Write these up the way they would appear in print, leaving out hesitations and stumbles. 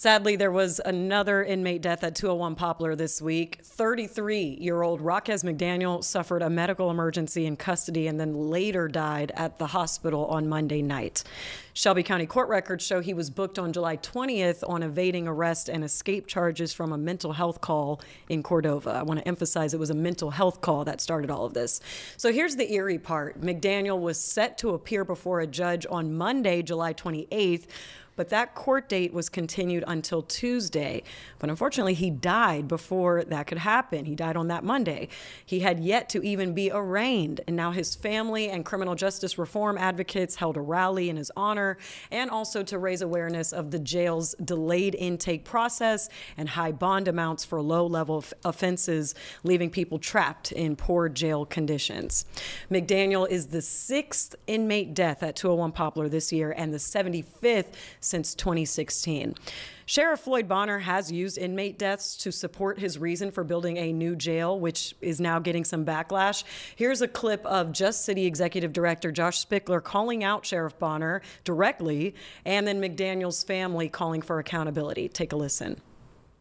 Sadly, there was another inmate death at 201 Poplar this week. 33-year-old Roquez McDaniel suffered a medical emergency in custody and then later died at the hospital on Monday night. Shelby County court records show he was booked on July 20th on evading arrest and escape charges from a mental health call in Cordova. I want to emphasize it was a mental health call that started all of this. So here's the eerie part. McDaniel was set to appear before a judge on Monday, July 28th, but that court date was continued until Tuesday. But unfortunately, he died before that could happen. He died on that Monday. He had yet to even be arraigned. And now his family and criminal justice reform advocates held a rally in his honor, and also to raise awareness of the jail's delayed intake process and high bond amounts for low-level offenses, leaving people trapped in poor jail conditions. McDaniel is the 6th inmate death at 201 Poplar this year and the 75th since 2016. Sheriff Floyd Bonner has used inmate deaths to support his reason for building a new jail, which is now getting some backlash. Here's a clip of Just City Executive Director Josh Spickler calling out Sheriff Bonner directly, and then McDaniel's family calling for accountability. Take a listen.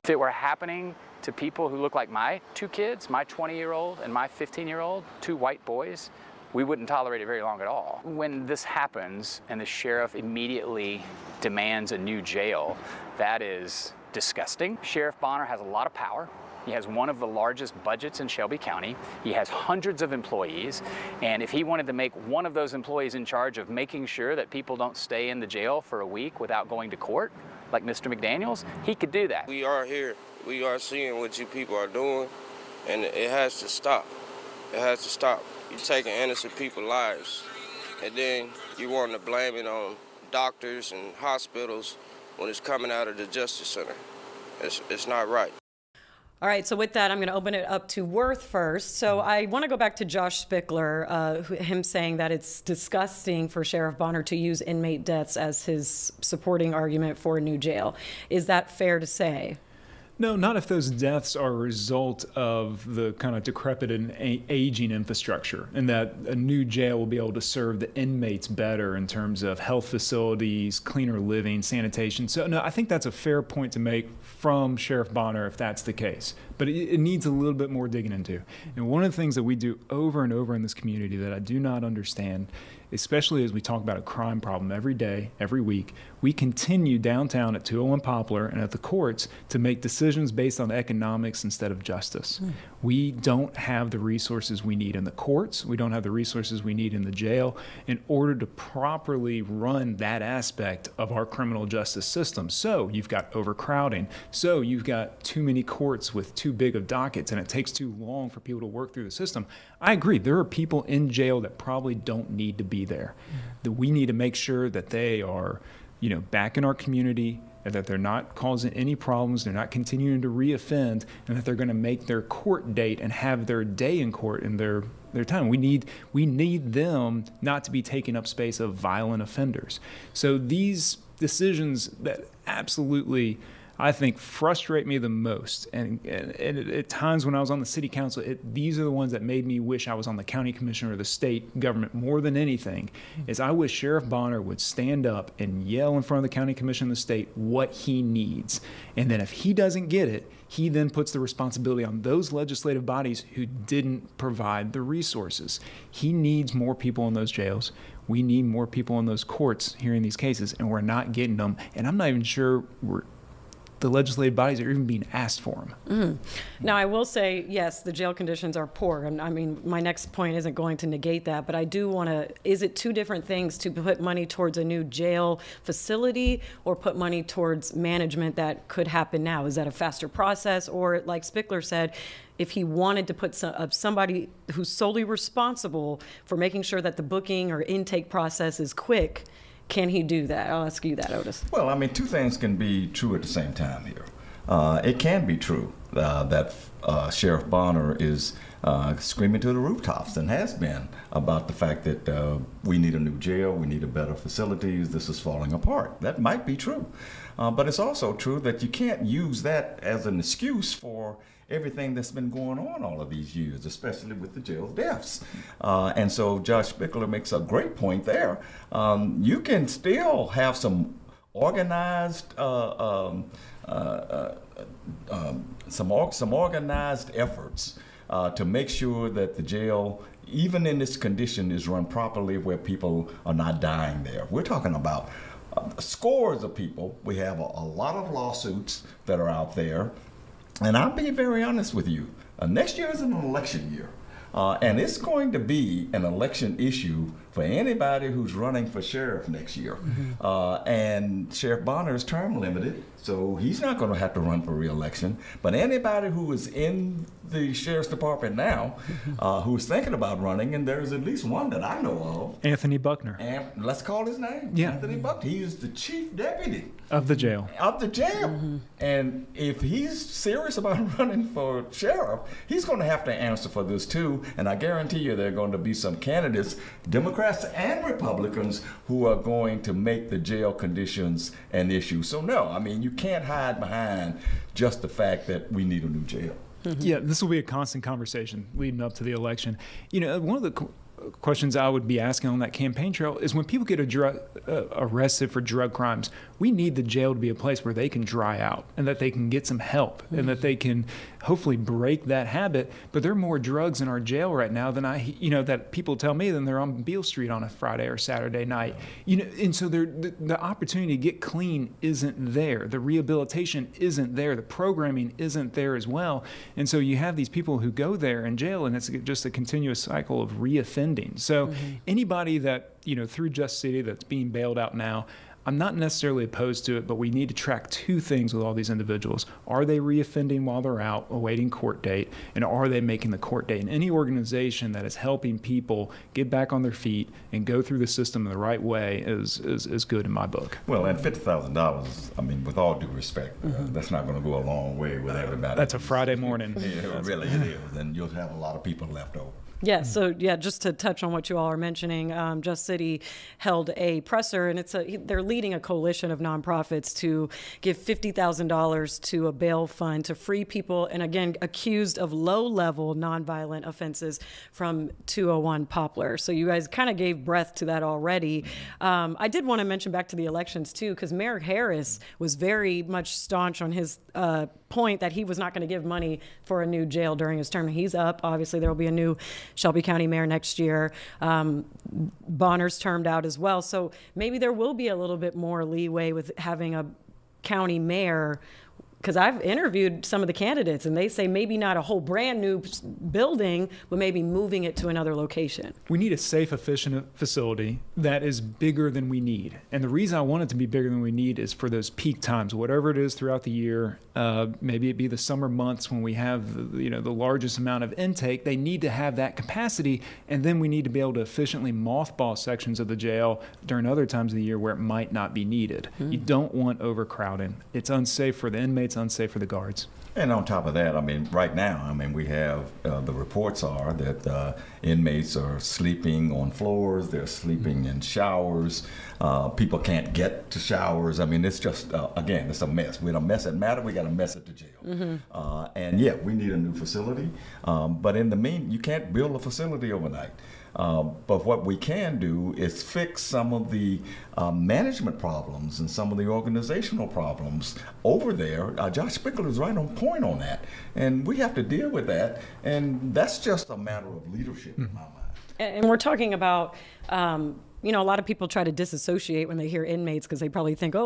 If it were happening to people who look like my two kids, my 20-year-old and my 15-year-old, two white boys, we wouldn't tolerate it very long at all. When this happens and the sheriff immediately demands a new jail, that is disgusting. Sheriff Bonner has a lot of power. He has one of the largest budgets in Shelby County. He has hundreds of employees. And if he wanted to make one of those employees in charge of making sure that people don't stay in the jail for a week without going to court, like Mr. McDaniels, he could do that. We are here. We are seeing what you people are doing, and it has to stop. It has to stop. You're taking innocent people's lives, and then you want to blame it on doctors and hospitals when it's coming out of the Justice Center. It's not right. All right, so with that, I'm going to open it up to Worth first. So I want to go back to Josh Spickler, him saying that it's disgusting for Sheriff Bonner to use inmate deaths as his supporting argument for a new jail. Is that fair to say? No, not if those deaths are a result of the kind of decrepit and aging infrastructure, and that a new jail will be able to serve the inmates better in terms of health facilities, cleaner living, sanitation. So, no, I think that's a fair point to make from Sheriff Bonner if that's the case. But it needs a little bit more digging into. And one of the things that we do over and over in this community that I do not understand, especially as we talk about a crime problem every day, every week, we continue downtown at 201 Poplar and at the courts to make decisions based on economics instead of justice. We don't have the resources we need in the courts. We don't have the resources we need in the jail in order to properly run that aspect of our criminal justice system. So you've got overcrowding. So you've got too many courts with too big of dockets, and it takes too long for people to work through the system. I agree. There are people in jail that probably don't need to be there. That we need to make sure that they are, back in our community, and that they're not causing any problems, they're not continuing to reoffend, and that they're going to make their court date and have their day in court in their time. We need them not to be taking up space of violent offenders. So these decisions that absolutely, I think, frustrate me the most, and at times when I was on the city council, these are the ones that made me wish I was on the county commission or the state government more than anything, is I wish Sheriff Bonner would stand up and yell in front of the county commission and the state what he needs. And then if he doesn't get it, he then puts the responsibility on those legislative bodies who didn't provide the resources. He needs more people in those jails. We need more people in those courts hearing these cases, and we're not getting them. And I'm not even sure the legislative bodies are even being asked for them. Now, I will say, yes, the jail conditions are poor. And I mean, my next point isn't going to negate that, but I do want to, is it two different things to put money towards a new jail facility or put money towards management that could happen now? Is that a faster process? Or like Spickler said, if he wanted to put somebody who's solely responsible for making sure that the booking or intake process is quick, can he do that? I'll ask you that, Otis. Well, I mean, two things can be true at the same time here. It can be true that Sheriff Bonner is screaming to the rooftops and has been about the fact that we need a new jail, we need a better facilities, this is falling apart. That might be true. But it's also true that you can't use that as an excuse for everything that's been going on all of these years, especially with the jail deaths. And so Josh Spickler makes a great point there. You can still have some organized some organized efforts to make sure that the jail, even in this condition, is run properly, where people are not dying there. We're talking about scores of people. We have a lot of lawsuits that are out there, and I'll be very honest with you. Next year is an election year. And it's going to be an election issue for anybody who's running for sheriff next year. And Sheriff Bonner is term limited, so he's not going to have to run for re-election. But anybody who is in the sheriff's department now, who's thinking about running, and there's at least one that I know of. Anthony Buckner. And let's call his name. Yeah. Anthony Buckner. He is the chief deputy Of the jail. of the jail. And if he's serious about running for sheriff, he's going to have to answer for this too. And I guarantee you there are going to be some candidates, Democrats and Republicans, who are going to make the jail conditions an issue. So no, I mean, you can't hide behind just the fact that we need a new jail. Yeah, this will be a constant conversation leading up to the election. You know, one of the questions I would be asking on that campaign trail is, when people get arrested for drug crimes, we need the jail to be a place where they can dry out and that they can get some help and that they can hopefully break that habit. But there are more drugs in our jail right now than that people tell me than they're on Beale Street on a Friday or Saturday night. And so the opportunity to get clean isn't there. The rehabilitation isn't there. The programming isn't there as well. And so you have these people who go there in jail, and it's just a continuous cycle of reoffending. So anybody that, through Just City that's being bailed out now, I'm not necessarily opposed to it, but we need to track two things with all these individuals. Are they reoffending while they're out awaiting court date? And are they making the court date? And any organization that is helping people get back on their feet and go through the system the right way is good in my book. Well, and $50,000, I mean, with all due respect, that's not going to go a long way with everybody. That's a Friday morning. It really is. And you'll have a lot of people left over. Yeah, so just to touch on what you all are mentioning, Just City held a presser, and they're leading a coalition of nonprofits to give $50,000 to a bail fund to free people, and again, accused of low-level nonviolent offenses from 201 Poplar. So you guys kind of gave breath to that already. I did want to mention back to the elections too, because Mayor Harris was very much staunch on his point that he was not going to give money for a new jail during his term. He's up. Obviously, there will be a new Shelby County mayor next year. Bonner's termed out as well. So maybe there will be a little bit more leeway with having a county mayor, because I've interviewed some of the candidates and they say maybe not a whole brand new building, but maybe moving it to another location. We need a safe, efficient facility that is bigger than we need. And the reason I want it to be bigger than we need is for those peak times, whatever it is throughout the year. Maybe it be the summer months when we have the largest amount of intake. They need to have that capacity, and then we need to be able to efficiently mothball sections of the jail during other times of the year where it might not be needed. You don't want overcrowding. It's unsafe for the inmates, unsafe for the guards. And on top of that, I mean, right now, we have the reports are that inmates are sleeping on floors, they're sleeping in showers, people can't get to showers. I mean, it's just, again, it's a mess. We're in a mess at Matter, we got a mess at the jail. And yeah, we need a new facility, but in the you can't build a facility overnight. But what we can do is fix some of the management problems and some of the organizational problems over there. Josh Spickler is right on point on that. And we have to deal with that. And that's just a matter of leadership in my mind. And we're talking about, a lot of people try to disassociate when they hear inmates because they probably think,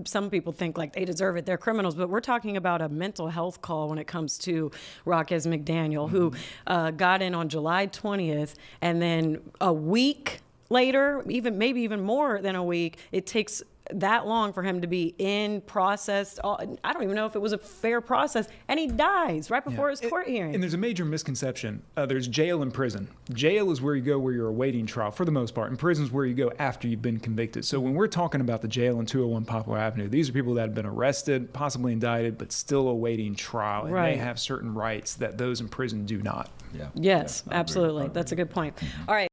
some people think like they deserve it, they're criminals. But we're talking about a mental health call when it comes to Rockes McDaniel, who got in on July 20th, and then a week later, maybe even more than a week, it takes that long for him to be in process. I don't even know if it was a fair process, and he dies right before his court hearing. And there's a major misconception. There's jail and prison. Jail is where you go where you're awaiting trial for the most part, and prison is where you go after you've been convicted. So when we're talking about the jail in 201 Poplar Avenue, these are people that have been arrested, possibly indicted, but still awaiting trial, and they have certain rights that those in prison do not. Yes, absolutely. That's a good point. All right.